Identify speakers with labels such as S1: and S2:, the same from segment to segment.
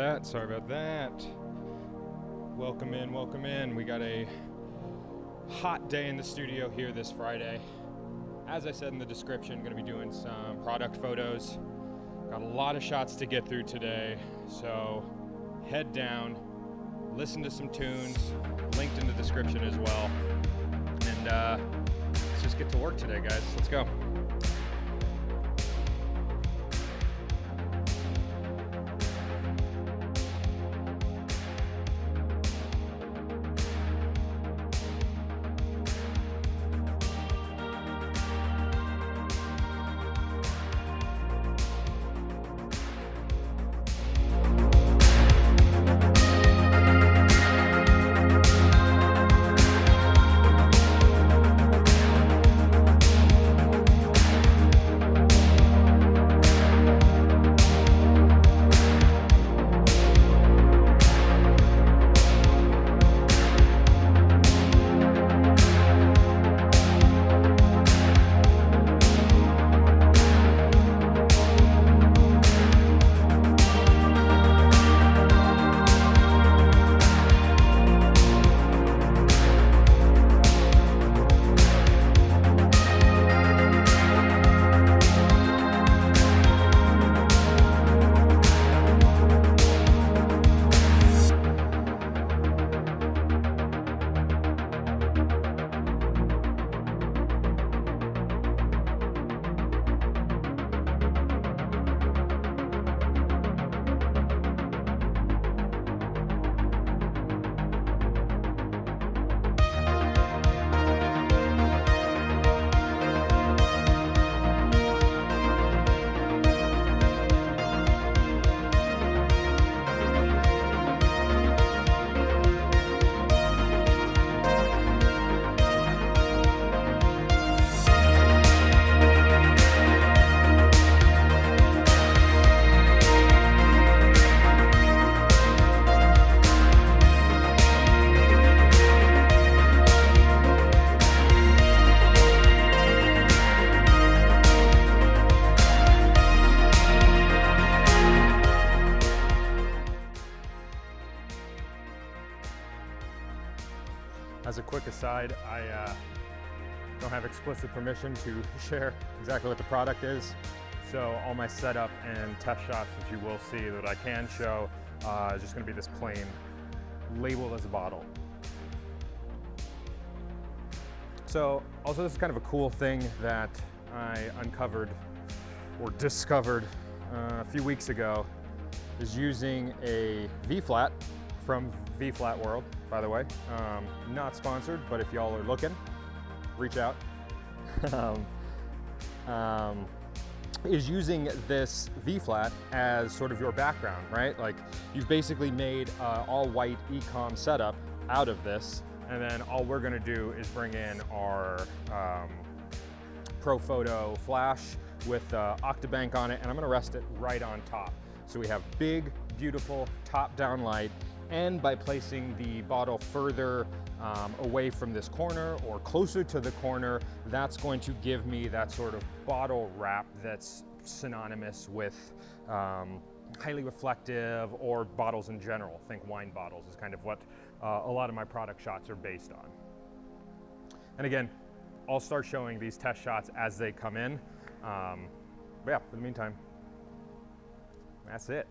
S1: that. Welcome in. We got a hot day in the studio here this Friday. As I said in the description, going to be doing some product photos. Got a lot of shots to get through today, so head down, listen to some tunes, linked in the description as well. And let's just get to work today, guys. Let's go. As a quick aside, I don't have explicit permission to share exactly what the product is. So all my setup and test shots that you will see that I can show is just gonna be this plain label as a bottle. So also this is kind of a cool thing that I uncovered or discovered a few weeks ago, is using a V-flat from V-flat World, by the way. Not sponsored, but if y'all are looking, reach out. Is using this V-flat as sort of your background, right? Like you've basically made all white e-com setup out of this, and then all we're gonna do is bring in our Pro Photo flash with Octabank on it, and I'm gonna rest it right on top. So we have big, beautiful top-down light, and by placing the bottle further away from this corner or closer to the corner, that's going to give me that sort of bottle wrap that's synonymous with highly reflective, or bottles in general. Think wine bottles is kind of what a lot of my product shots are based on. And again, I'll start showing these test shots as they come in. But yeah, for the meantime, that's it.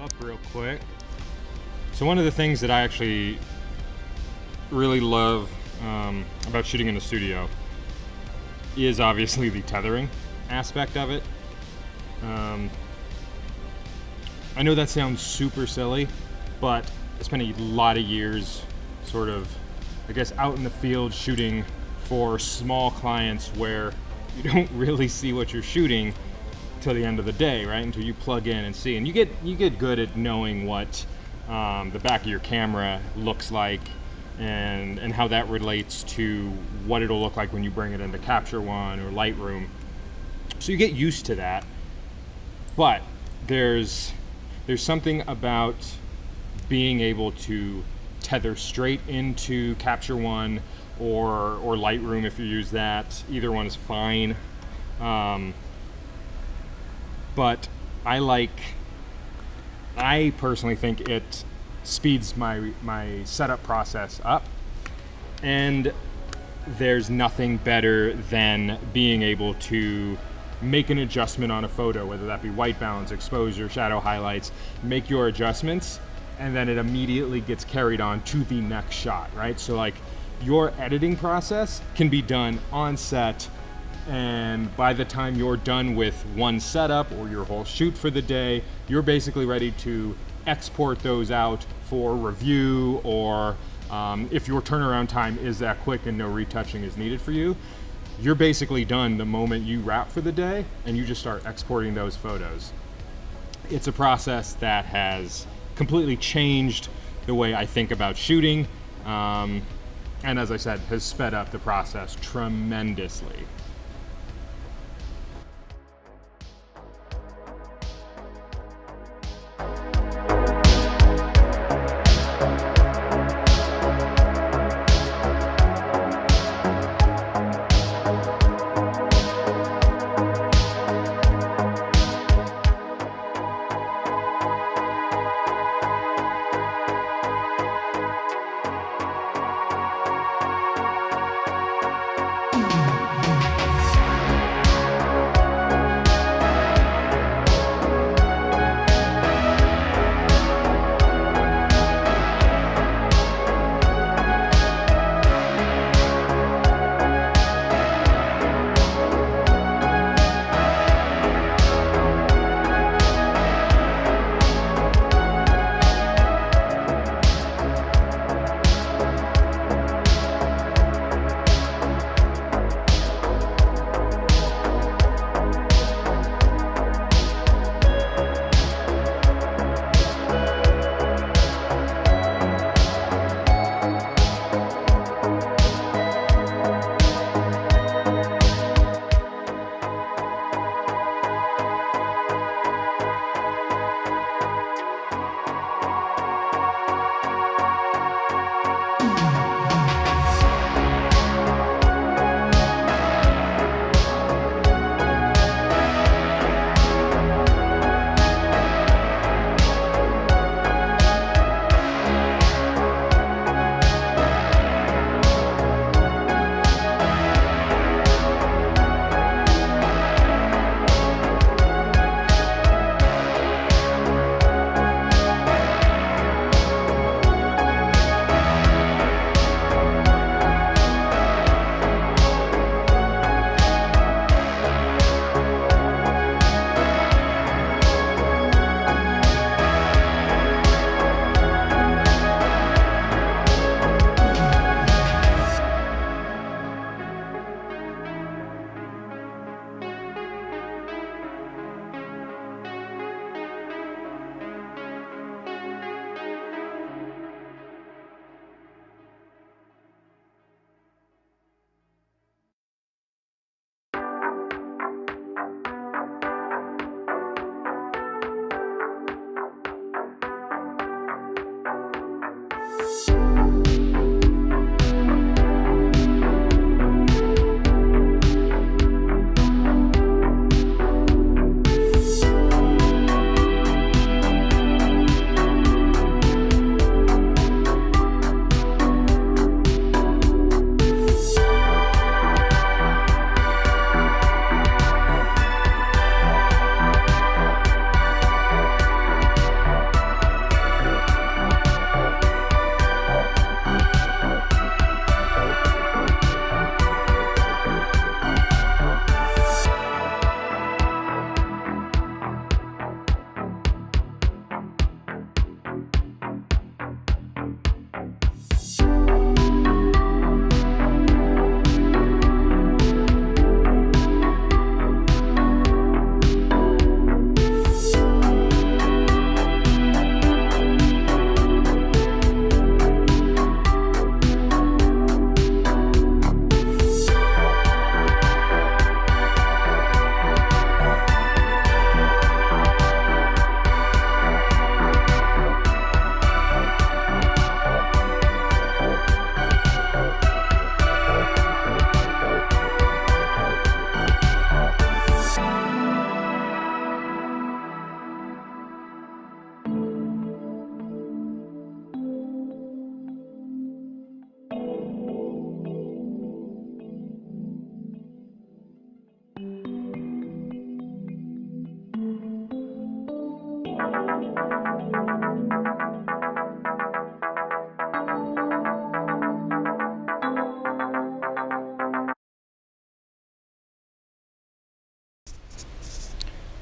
S1: Up real quick. So one of the things that I actually really love about shooting in the studio is obviously the tethering aspect of it. I know that sounds super silly, but I spent a lot of years sort of, I guess, out in the field shooting for small clients where you don't really see what you're shooting till the end of the day, right? Until you plug in and see, and you get good at knowing what the back of your camera looks like, and how that relates to what it'll look like when you bring it into Capture One or Lightroom. So you get used to that, but there's something about being able to tether straight into Capture One or Lightroom if you use that. Either one is fine. But I personally think it speeds my setup process up, and there's nothing better than being able to make an adjustment on a photo, whether that be white balance, exposure, shadow, highlights, make your adjustments, and then it immediately gets carried on to the next shot, right? So like your editing process can be done on set, and by the time you're done with one setup or your whole shoot for the day, you're basically ready to export those out for review, or if your turnaround time is that quick and no retouching is needed for you, you're basically done the moment you wrap for the day, and you just start exporting those photos. It's a process that has completely changed the way I think about shooting, and as I said, has sped up the process tremendously.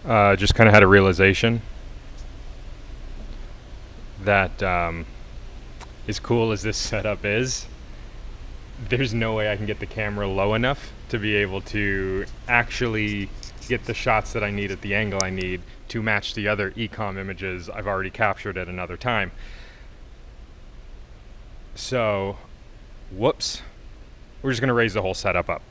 S1: just kind of had a realization that as cool as this setup is, there's no way I can get the camera low enough to be able to actually get the shots that I need at the angle I need to match the other ecom images I've already captured at another time. So, whoops, we're just gonna raise the whole setup up.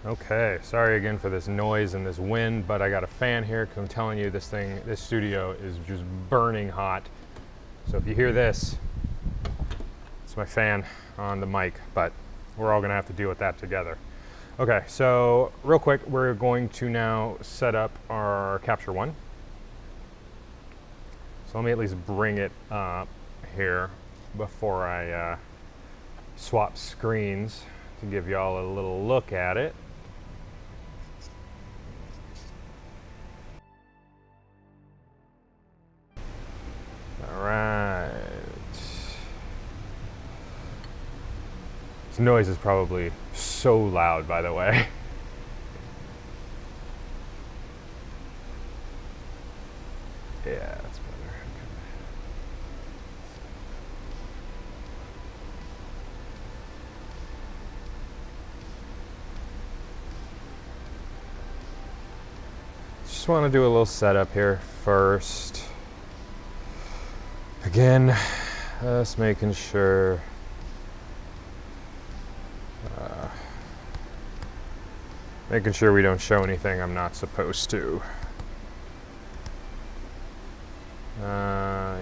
S1: Okay, sorry again for this noise and this wind, but I got a fan here because I'm telling you this studio is just burning hot. So if you hear this, it's my fan on the mic, but we're all gonna have to deal with that together. Okay, so real quick, we're going to now set up our Capture One. So let me at least bring it up here before I swap screens to give y'all a little look at it. All right. This noise is probably so loud, by the way. Yeah, that's better. Okay. Just want to do a little setup here first. Again, just making sure we don't show anything I'm not supposed to. Yeah.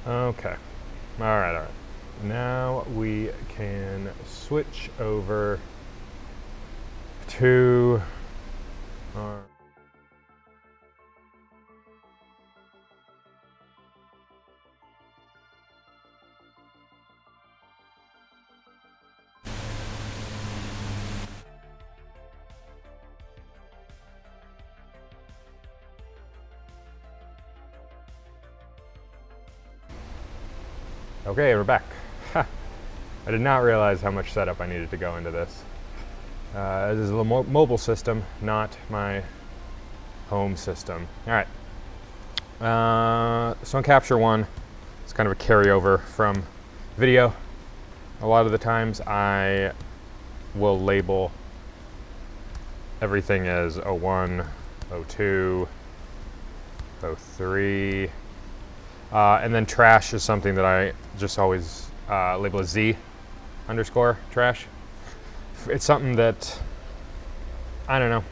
S1: Okay, all right. Now we can switch over to our Okay, we're back. I did not realize how much setup I needed to go into this. This is a mobile system, not my home system. All right. So on Capture One, it's kind of a carryover from video. A lot of the times I will label everything as 01, 02, 03. And then trash is something that I just always label as Z underscore trash. It's something that, I don't know,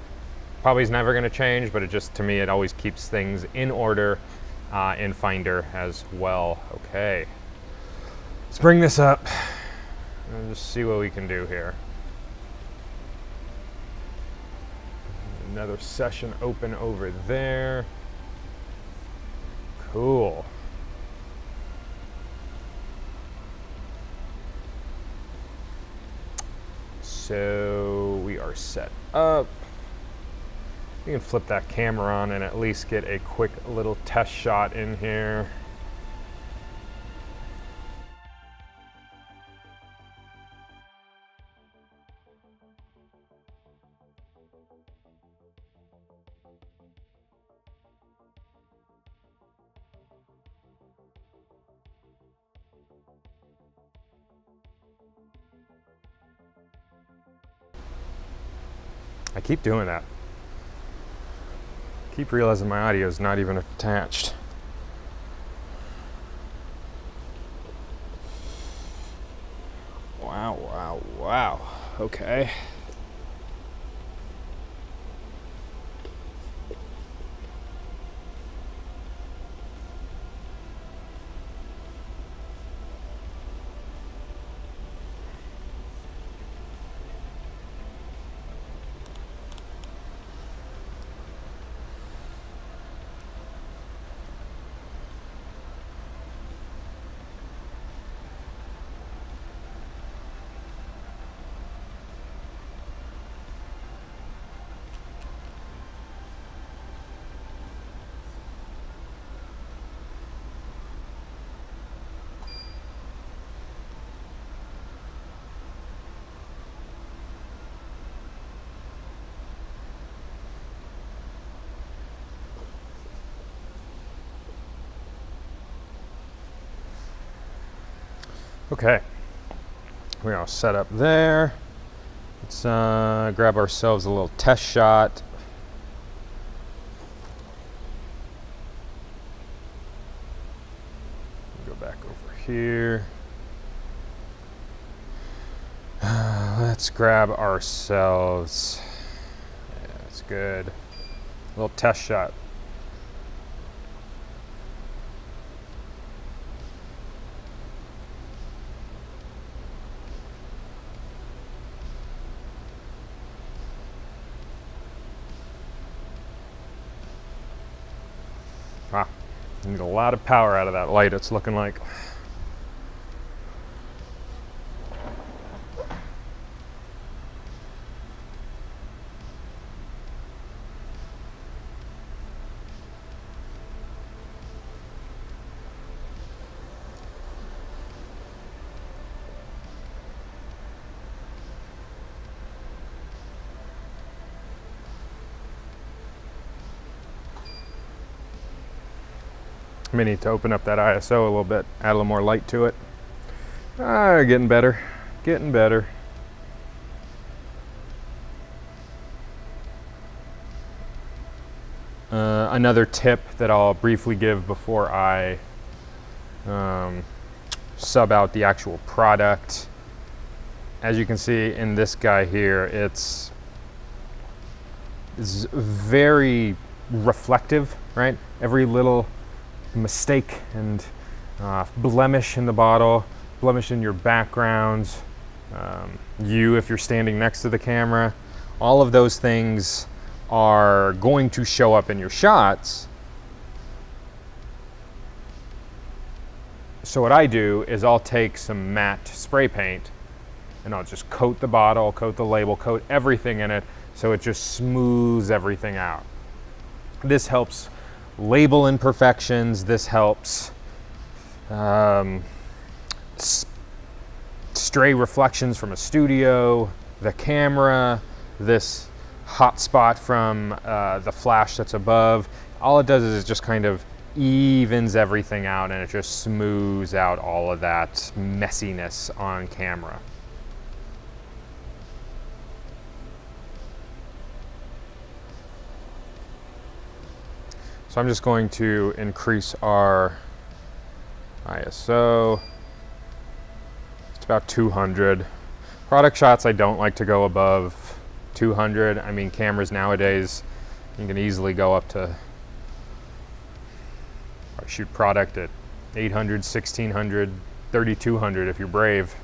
S1: probably is never gonna change, but it just, to me, it always keeps things in order in Finder as well. Okay, let's bring this up and just see what we can do here. Another session open over there. Cool. So we are set up. You can flip that camera on and at least get a quick little test shot in here. I keep doing that. Keep realizing my audio is not even attached. Wow. Okay. Okay, we're all set up there. Let's grab ourselves a little test shot. Go back over here. Let's grab ourselves, yeah, that's good, a little test shot. Need a lot of power out of that light, it's looking like. May need to open up that ISO a little bit, add a little more light to it. Getting better, getting better. Another tip that I'll briefly give before I sub out the actual product. As you can see in this guy here, it's very reflective, right? Every little mistake and blemish in the bottle, blemish in your backgrounds, you if you're standing next to the camera, all of those things are going to show up in your shots. So what I do is I'll take some matte spray paint and I'll just coat the bottle, coat the label, coat everything in it so it just smooths everything out. This helps label imperfections, this helps stray reflections from a studio, the camera, this hot spot from the flash that's above. All it does is it just kind of evens everything out and it just smooths out all of that messiness on camera. So I'm just going to increase our ISO. It's about 200. Product shots, I don't like to go above 200. I mean, cameras nowadays, you can easily go up to, or shoot product at 800, 1600, 3200 if you're brave.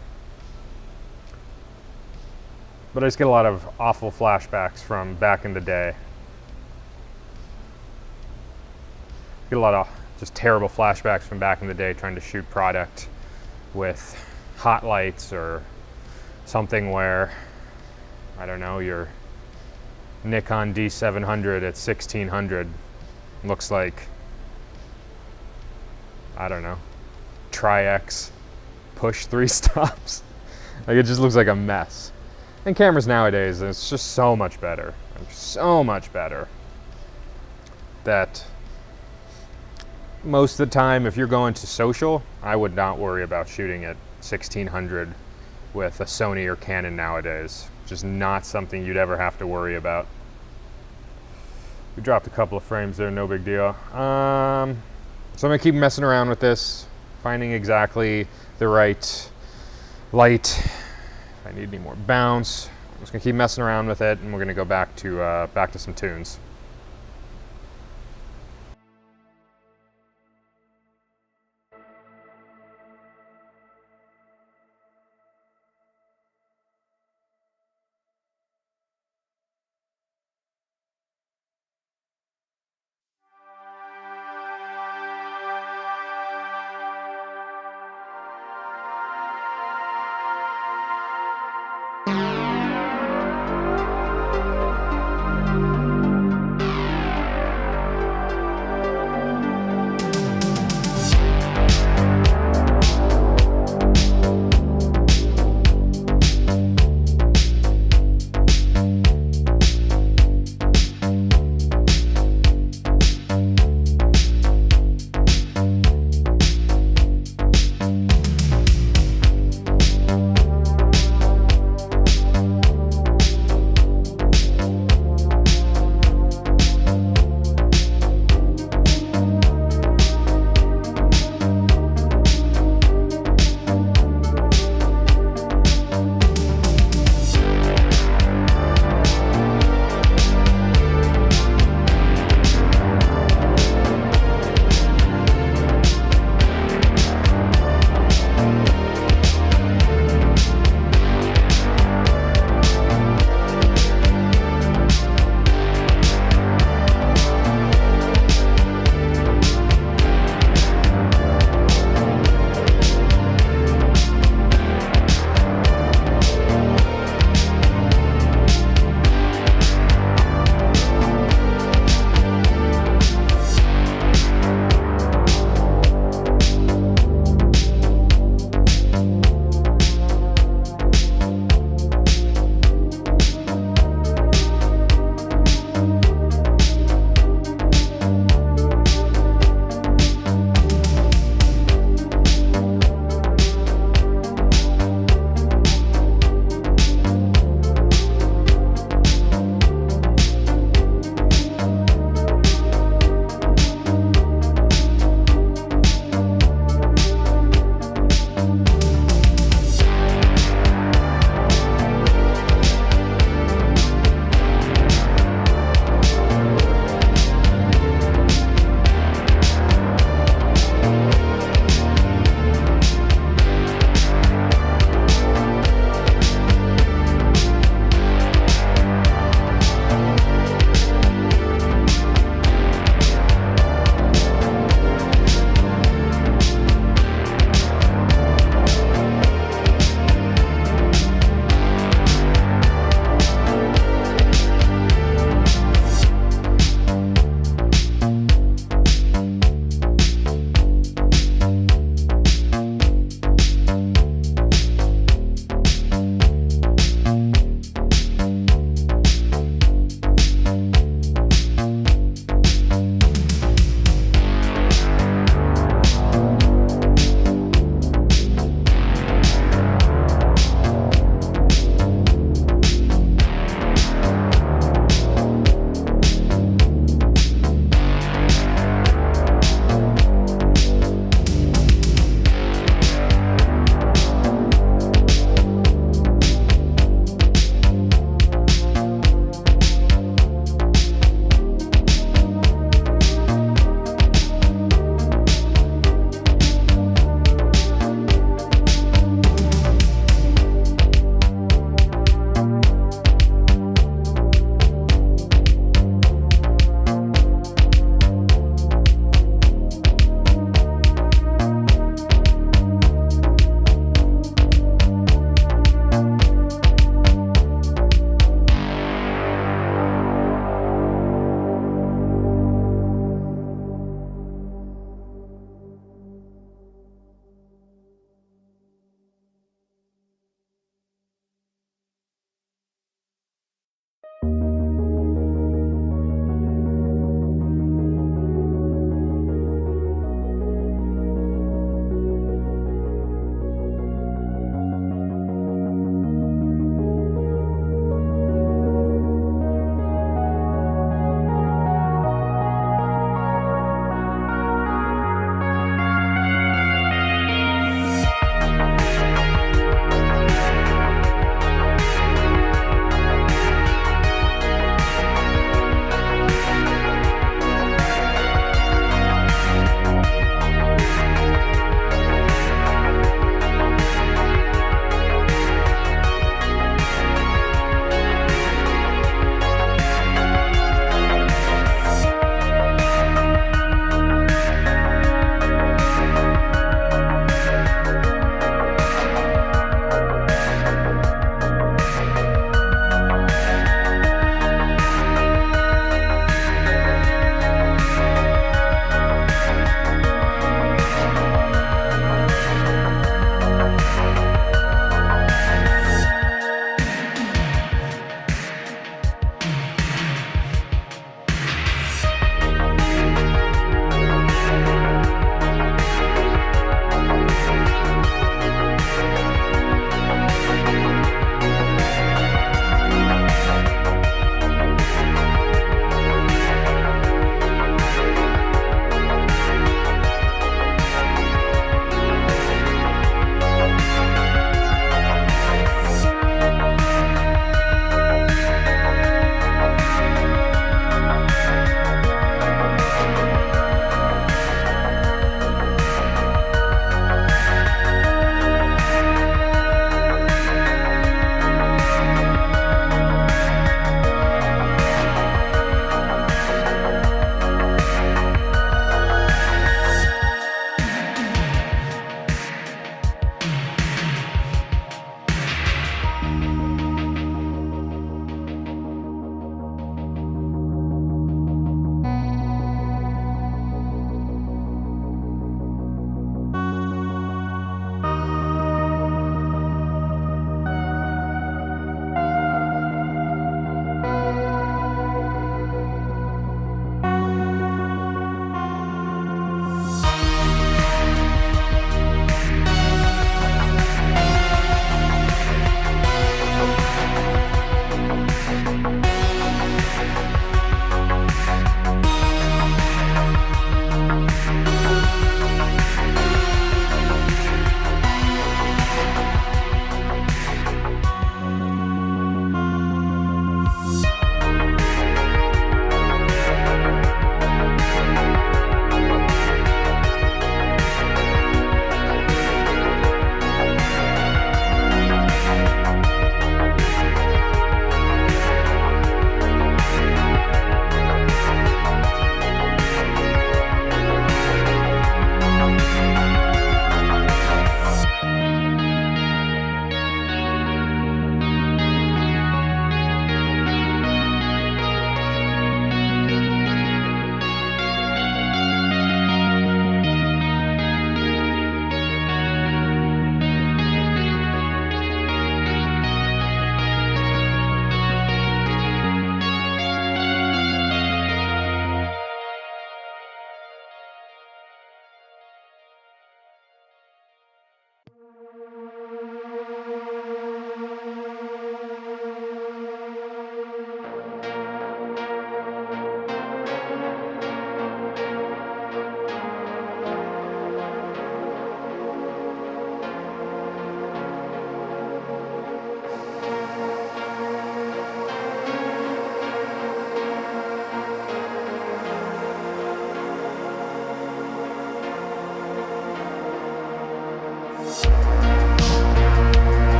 S1: But I just get a lot of awful flashbacks from back in the day. Get a lot of just terrible flashbacks from back in the day trying to shoot product with hot lights or something where, I don't know, your Nikon D700 at 1600 looks like, I don't know, Tri-X push 3 stops. Like, it just looks like a mess. And cameras nowadays, it's just so much better. So much better that most of the time, if you're going to social, I would not worry about shooting at 1600 with a Sony or Canon nowadays. Just not something you'd ever have to worry about. We dropped a couple of frames there, no big deal. So I'm gonna keep messing around with this, finding exactly the right light. If I need any more bounce, I'm just gonna keep messing around with it, and we're gonna go back to some tunes.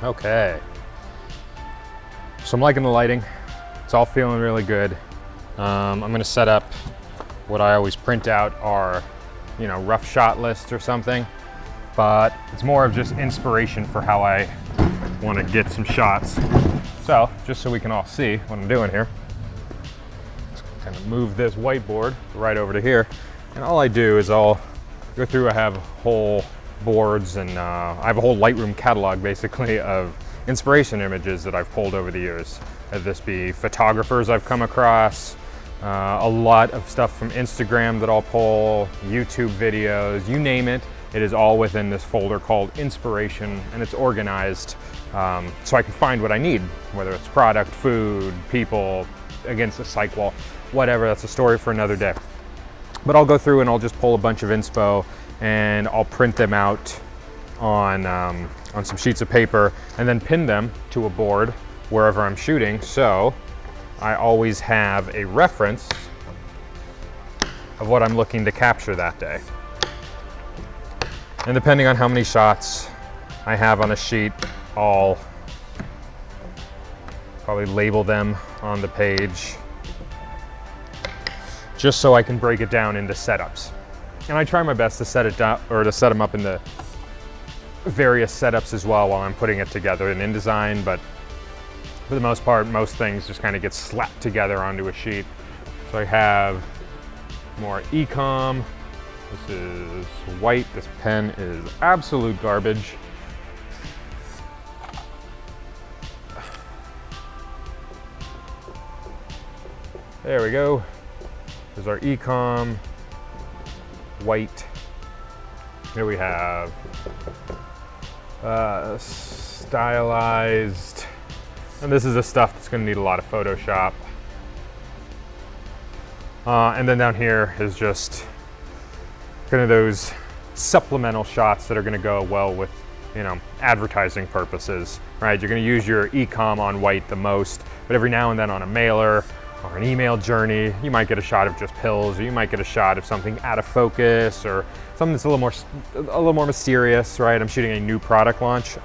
S1: Okay. So I'm liking the lighting. It's all feeling really good. I'm gonna set up what I always print out are, you know, rough shot lists or something, but it's more of just inspiration for how I want to get some shots. So just so we can all see what I'm doing here, just kind of move this whiteboard right over to here, and all I do is I'll go through. I have whole boards, and I have a whole Lightroom catalog basically of inspiration images that I've pulled over the years. Whether this be photographers I've come across, a lot of stuff from Instagram that I'll pull, YouTube videos, you name it. It is all within this folder called Inspiration, and it's organized so I can find what I need, whether it's product, food, people, against a psych wall, whatever. That's a story for another day. But I'll go through and I'll just pull a bunch of inspo and I'll print them out on some sheets of paper and then pin them to a board wherever I'm shooting. So I always have a reference of what I'm looking to capture that day. And depending on how many shots I have on a sheet, I'll probably label them on the page just so I can break it down into setups. And I try my best to set it down, or to set them up into various setups as well while I'm putting it together in InDesign, but for the most part, most things just kind of get slapped together onto a sheet. So I have more ecom. This is white. This pen is absolute garbage. There we go. There's our ecom, white. Here we have stylized. And this is the stuff that's gonna need a lot of Photoshop. And then down here is just kind of those supplemental shots that are gonna go well with, you know, advertising purposes, right? You're gonna use your ecom on white the most, but every now and then on a mailer or an email journey, you might get a shot of just pills, or you might get a shot of something out of focus, or something that's a little more mysterious, right? I'm shooting a new product launch,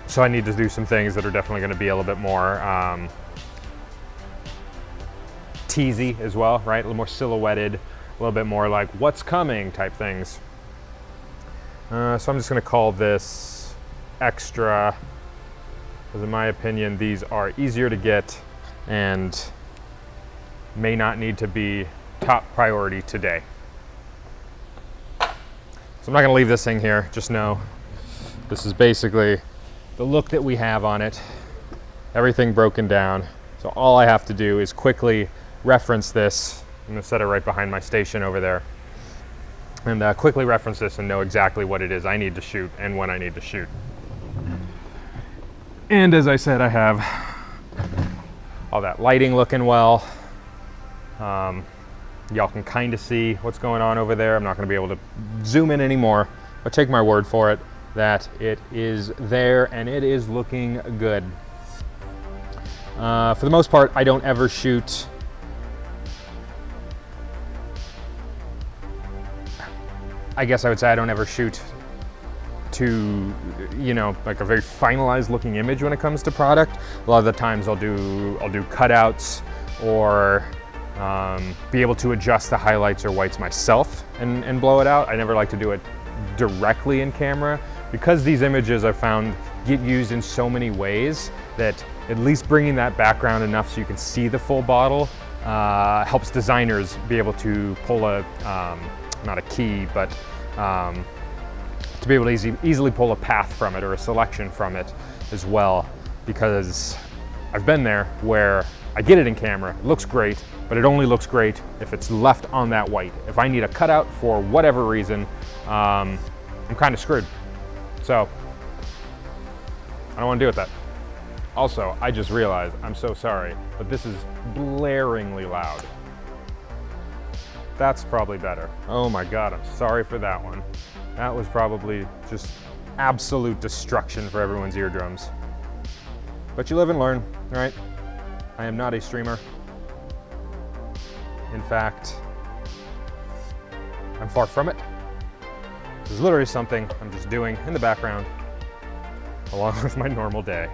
S1: so I need to do some things that are definitely going to be a little bit more teasy as well, right? A little more silhouetted, a little bit more like what's coming type things. So I'm just going to call this extra, because in my opinion, these are easier to get and may not need to be top priority today. So I'm not gonna leave this thing here. Just know this is basically the look that we have on it. Everything broken down. So all I have to do is quickly reference this. I'm gonna set it right behind my station over there. And quickly reference this and know exactly what it is I need to shoot and when I need to shoot. And as I said, I have all that lighting looking well. Y'all can kind of see what's going on over there. I'm not going to be able to zoom in anymore, but take my word for it that it is there and it is looking good. For the most part, I don't ever shoot I guess I would say I don't ever shoot to, you know, like a very finalized looking image when it comes to product. A lot of the times I'll do cutouts or be able to adjust the highlights or whites myself and blow it out. I never like to do it directly in camera because these images I've found get used in so many ways that at least bringing that background enough so you can see the full bottle helps designers be able to pull a, not a key, but to be able to easily pull a path from it or a selection from it as well, because I've been there where I get it in camera, it looks great, but it only looks great if it's left on that white. If I need a cutout for whatever reason, I'm kind of screwed. So I don't want to deal with that. Also, I just realized, I'm so sorry, but this is blaringly loud. That's probably better. Oh my God, I'm sorry for that one. That was probably just absolute destruction for everyone's eardrums. But you live and learn, right? I am not a streamer. In fact, I'm far from it. This is literally something I'm just doing in the background along with my normal day.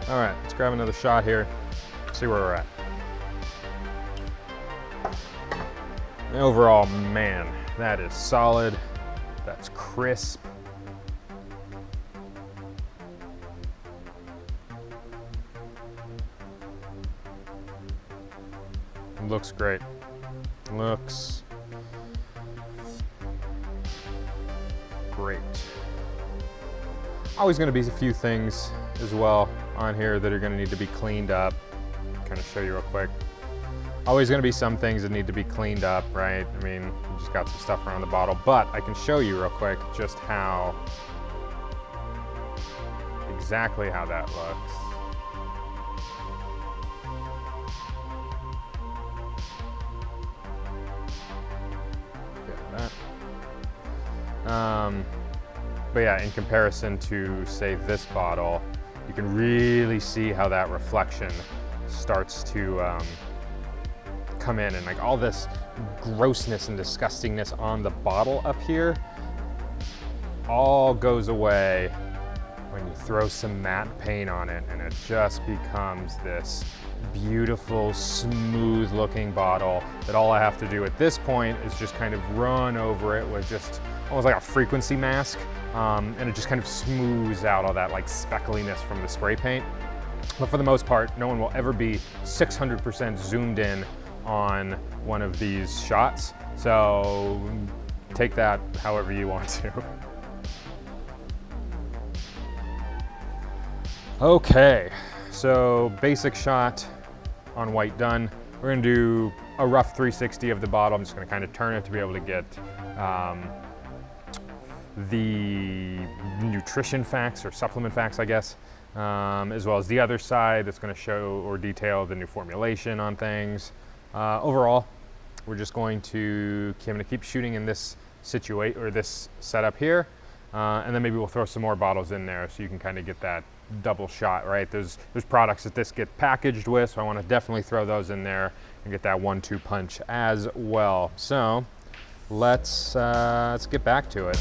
S1: All right, let's grab another shot here, see where we're at. Overall, man, that is solid. That's crisp. Looks great. Looks great. Always going to be a few things as well on here that are going to need to be cleaned up. Kind of show you real quick. Always going to be some things that need to be cleaned up, right? I mean, you just got some stuff around the bottle, but I can show you real quick just how, exactly how that looks. But yeah, in comparison to, say, this bottle, you can really see how that reflection starts to come in, and like all this grossness and disgustingness on the bottle up here all goes away when you throw some matte paint on it, and it just becomes this beautiful, smooth looking bottle that all I have to do at this point is just kind of run over it with just almost like a frequency mask, and it just kind of smooths out all that like speckliness from the spray paint. But for the most part, no one will ever be 600% zoomed in on one of these shots, so take that however you want to. Okay, so basic shot on white done. We're gonna do a rough 360 of the bottle. I'm just gonna kind of turn it to be able to get the nutrition facts or supplement facts, I guess, as well as the other side that's gonna show or detail the new formulation on things. Overall, we're just going to, I'm gonna keep shooting in this situation or this setup here, and then maybe we'll throw some more bottles in there so you can kind of get that double shot, right? There's products that this gets packaged with, so I want to definitely throw those in there and get that 1-2 punch as well. So let's get back to it.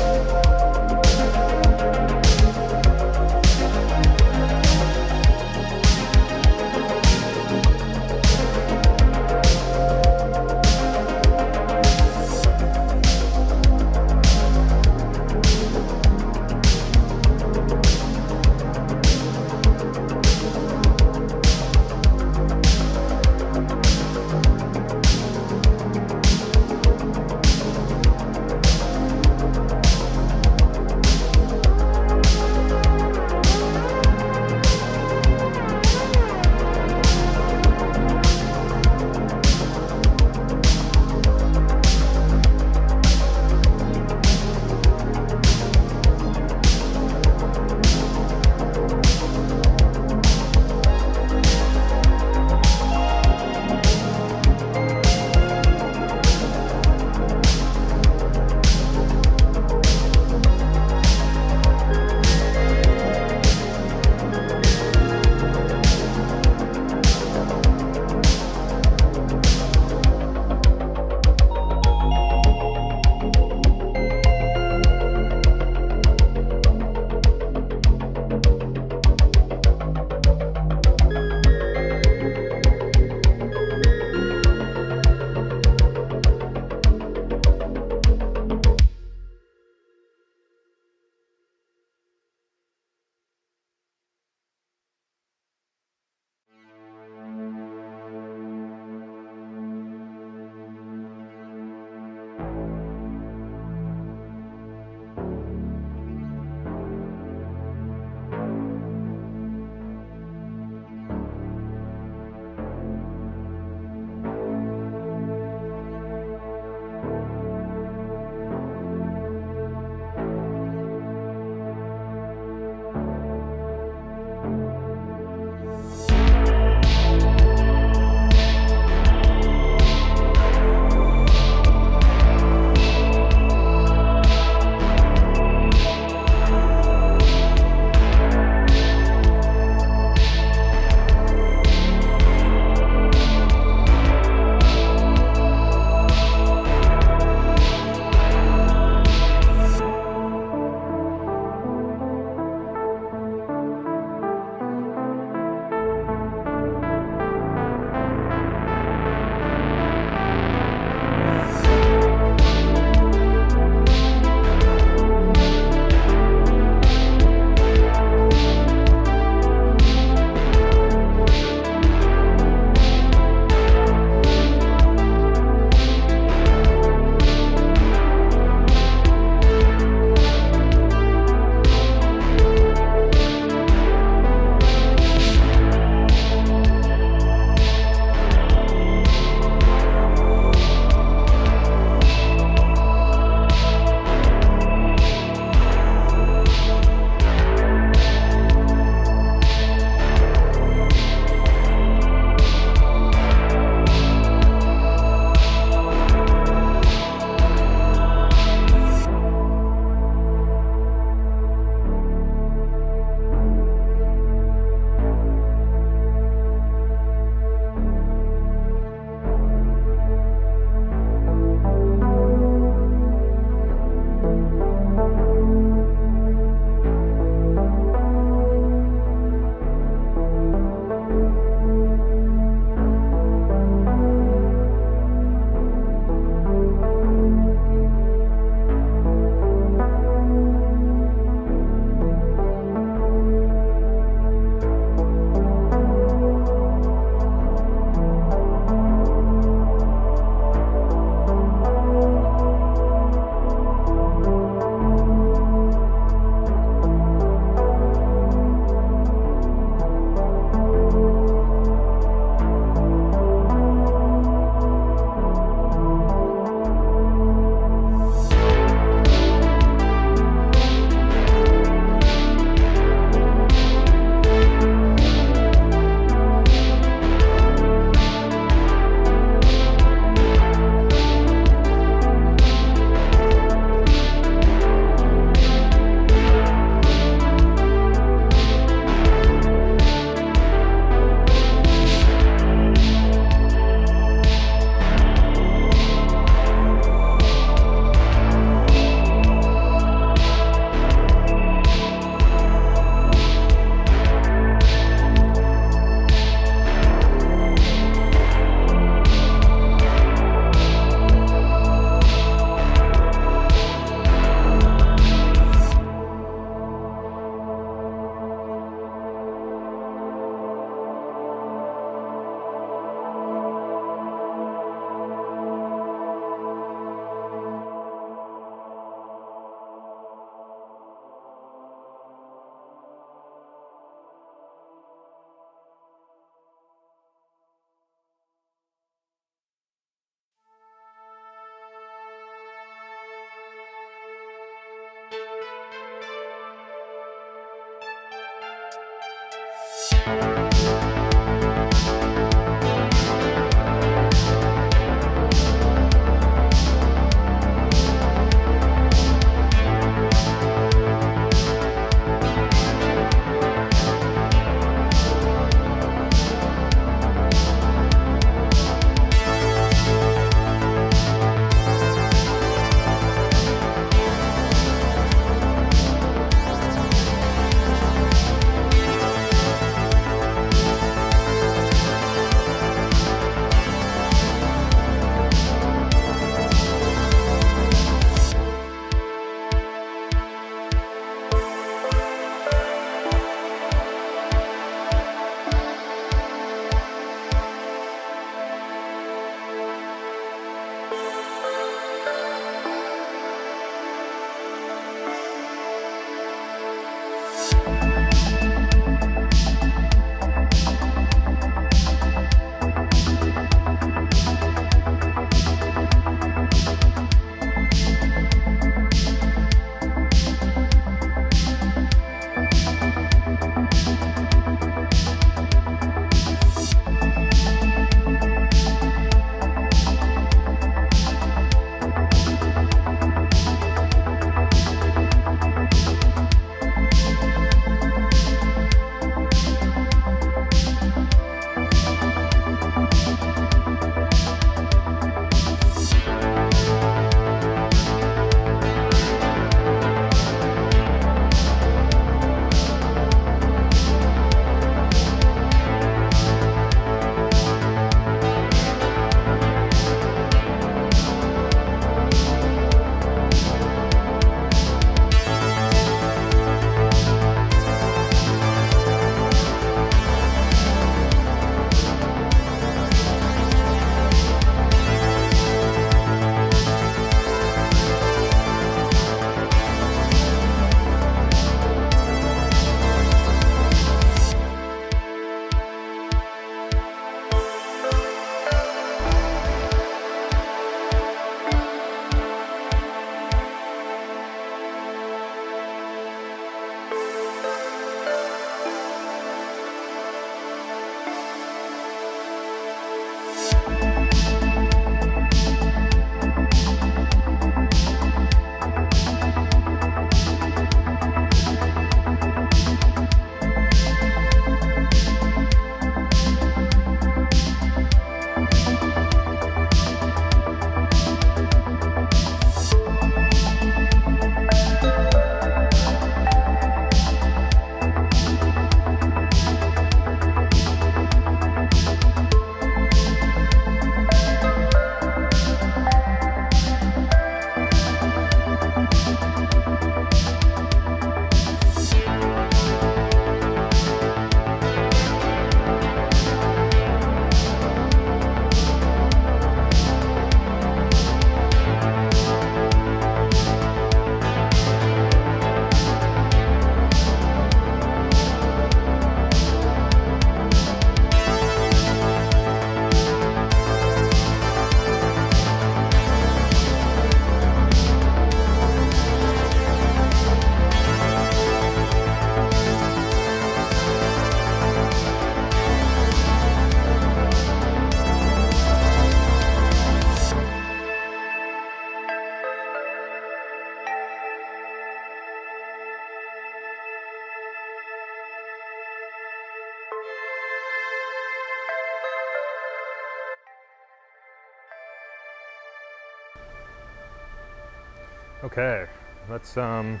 S1: Okay, let's just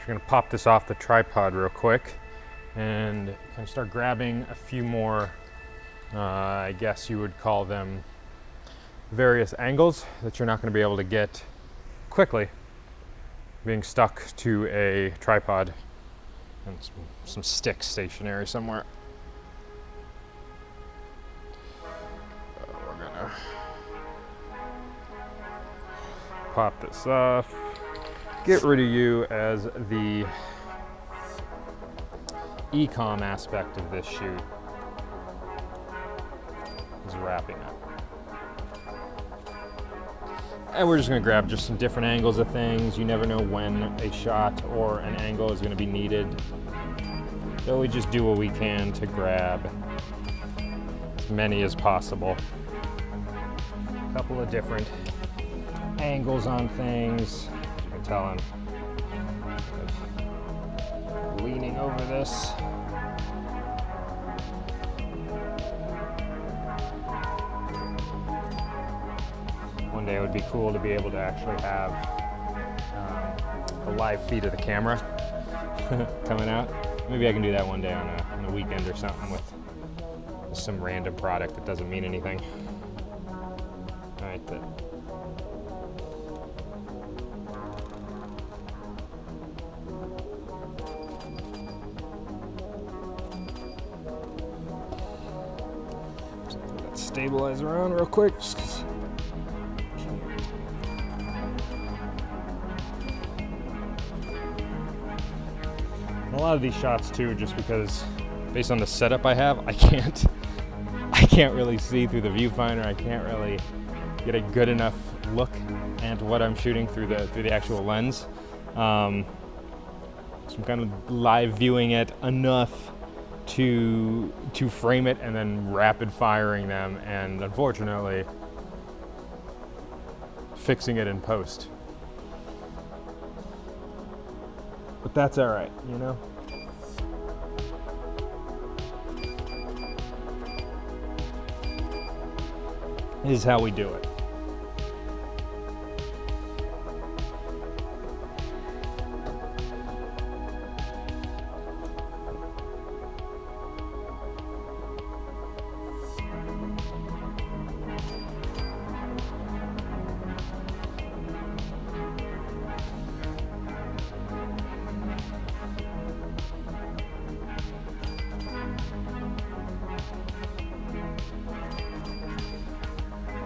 S1: gonna pop this off the tripod real quick and kind of start grabbing a few more, I guess you would call them various angles that you're not gonna be able to get quickly being stuck to a tripod and some sticks stationary somewhere. We're gonna pop this off, get rid of you as the e-com aspect of this shoot is wrapping up. And we're just gonna grab just some different angles of things. You never know when a shot or an angle is gonna be needed. So we just do what we can to grab as many as possible. A couple of different angles on things. You can tell I'm kind of leaning over this. One day it would be cool to be able to actually have a live feed of the camera coming out. Maybe I can do that one day on a weekend or something with some random product that doesn't mean anything. All right, put that stabilizer on real quick. A lot of these shots too, just because based on the setup I have, I can't really see through the viewfinder. I can't really get a good enough look at what I'm shooting through the actual lens. So I'm kind of live viewing it enough to frame it and then rapid firing them, and unfortunately fixing it in post. But that's all right, you know? This is how we do it.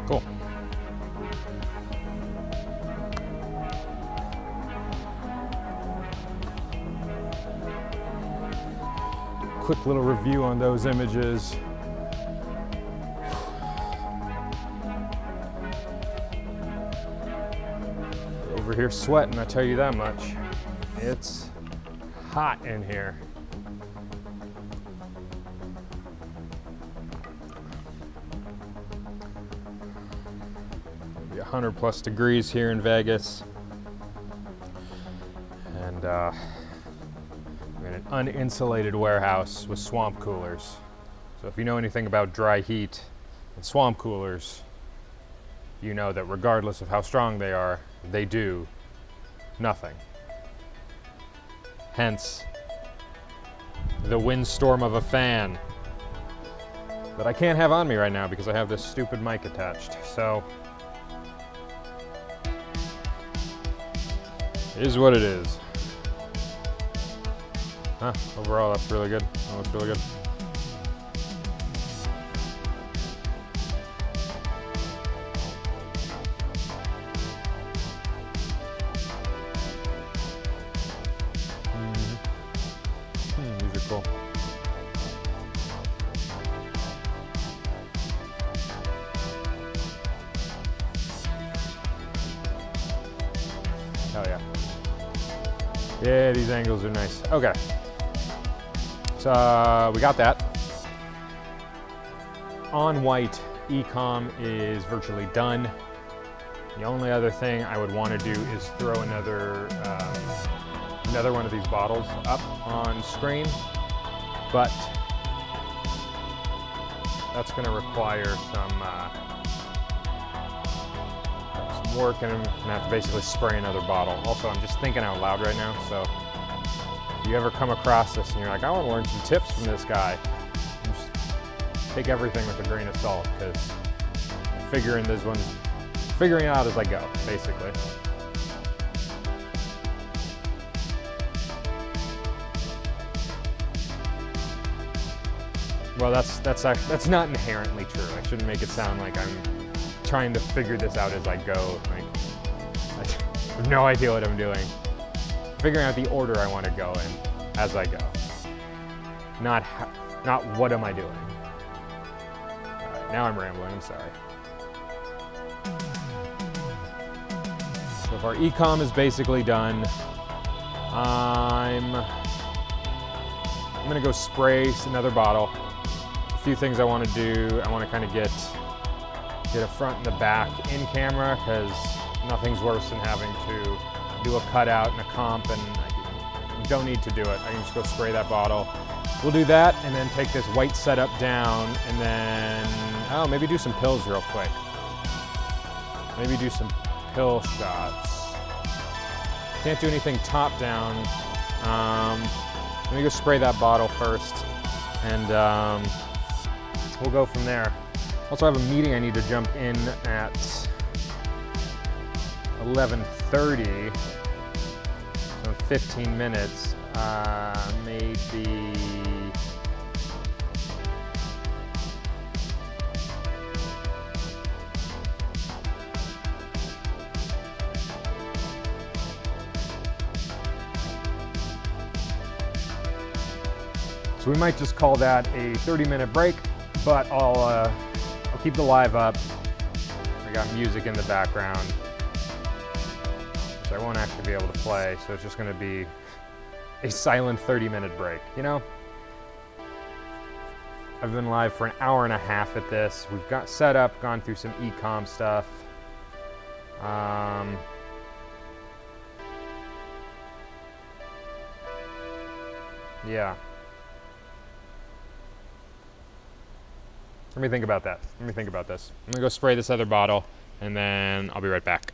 S1: Cool. Quick little review on those images. Over here sweating, I tell you that much. It's hot in here. It'll be 100+ degrees here in Vegas. And I'm in an uninsulated warehouse with swamp coolers. So if you know anything about dry heat and swamp coolers, you know that regardless of how strong they are, they do nothing. Hence, the windstorm of a fan that I can't have on me right now because I have this stupid mic attached. So, it is what it is. Huh, overall that's really good. That looks really good. These are cool. Hell yeah. Yeah, these angles are nice. Okay. So we got that. On white, e-com is virtually done. The only other thing I would want to do is throw another one of these bottles up on screen, but that's going to require some I'm working, I'm gonna have to basically spray another bottle. Also, I'm just thinking out loud right now, so if you ever come across this and you're like, I want to learn some tips from this guy, just take everything with a grain of salt, because figuring it out as I go, basically. Well, that's not inherently true. I shouldn't make it sound like I'm trying to figure this out as I go. Like, I have no idea what I'm doing. Figuring out the order I want to go in as I go. Not what am I doing. All right, now I'm rambling, I'm sorry. So if our e-com is basically done, I'm gonna go spray another bottle. A few things I want to do. I want to kind of get a front and the back in camera, because nothing's worse than having to do a cutout and a comp, and I don't need to do it. I can just go spray that bottle. We'll do that and then take this white setup down, and then, oh, maybe do some pills real quick. Maybe do some pill shots. Can't do anything top down. Let me go spray that bottle first, and we'll go from there. Also, I have a meeting I need to jump in at 11:30, so in 15 minutes, maybe. So we might just call that a 30-minute break, but I'll keep the live up. I got music in the background, which I won't actually be able to play, so it's just gonna be a silent 30-minute break, you know? I've been live for an hour and a half at this. We've got set up, gone through some e-com stuff. Yeah. Let me think about that. Let me think about this. I'm gonna go spray this other bottle, and then I'll be right back.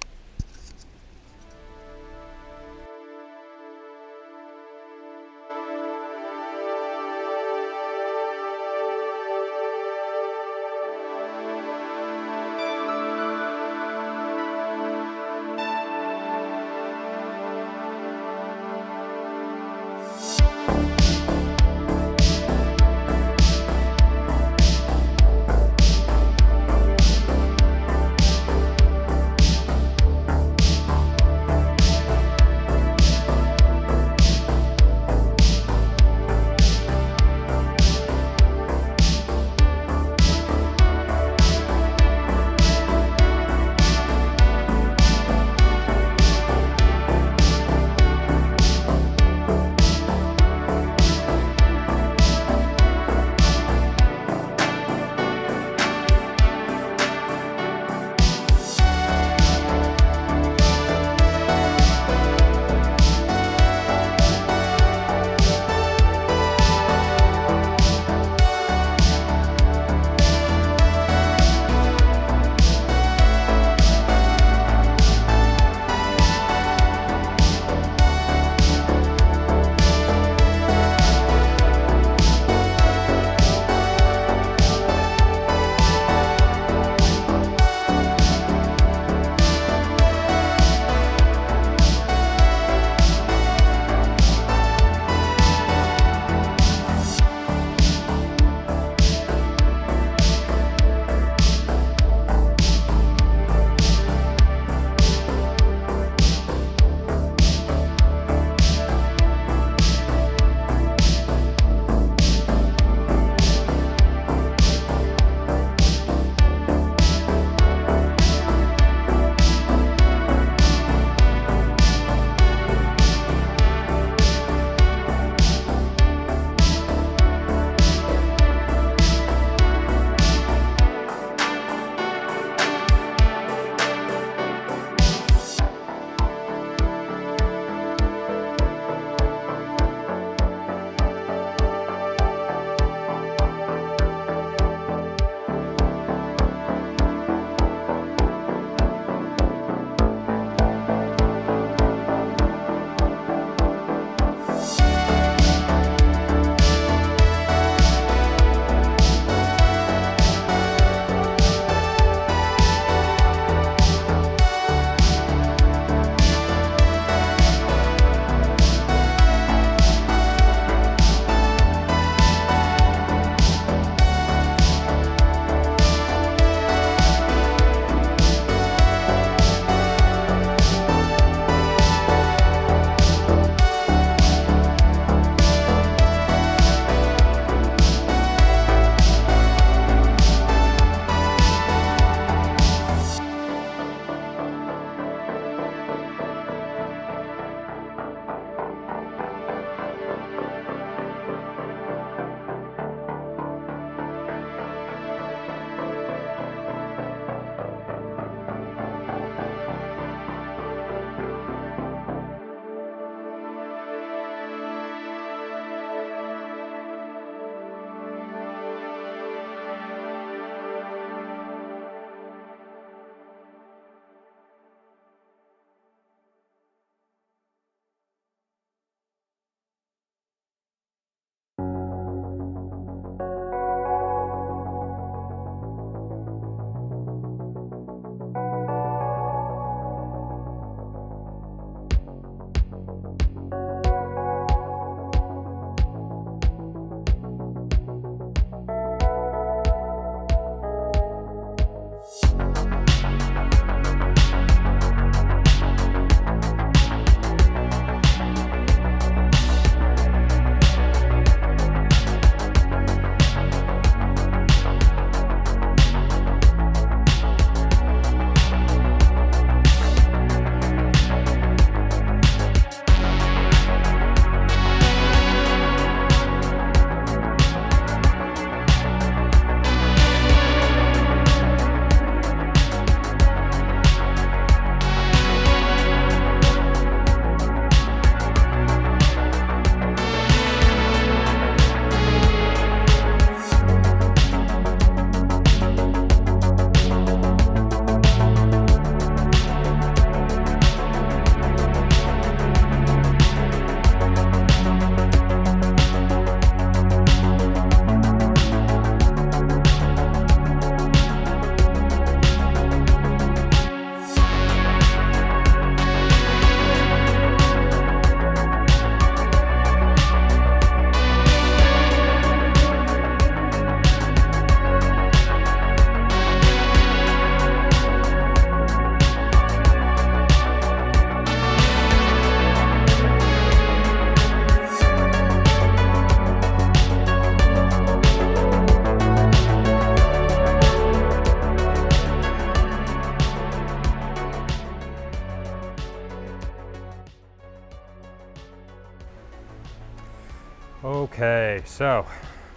S1: Okay, so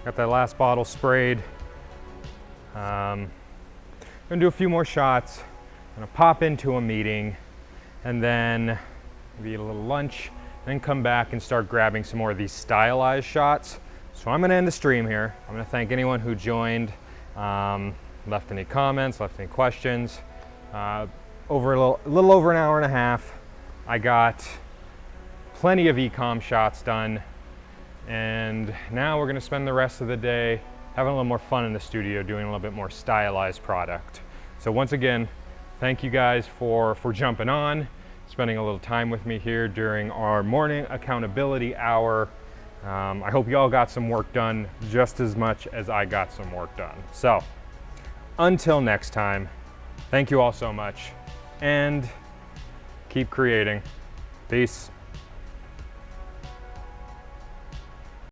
S1: got that last bottle sprayed. Gonna do a few more shots. Gonna pop into a meeting and then maybe eat a little lunch, then come back and start grabbing some more of these stylized shots. So I'm gonna end the stream here. I'm gonna thank anyone who joined, left any comments, left any questions. Over a little over an hour and a half, I got plenty of e-com shots done. And now we're gonna spend the rest of the day having a little more fun in the studio, doing a little bit more stylized product. So once again, thank you guys for jumping on, spending a little time with me here during our morning accountability hour. I hope you all got some work done just as much as I got some work done. So until next time, thank you all so much and keep creating. Peace.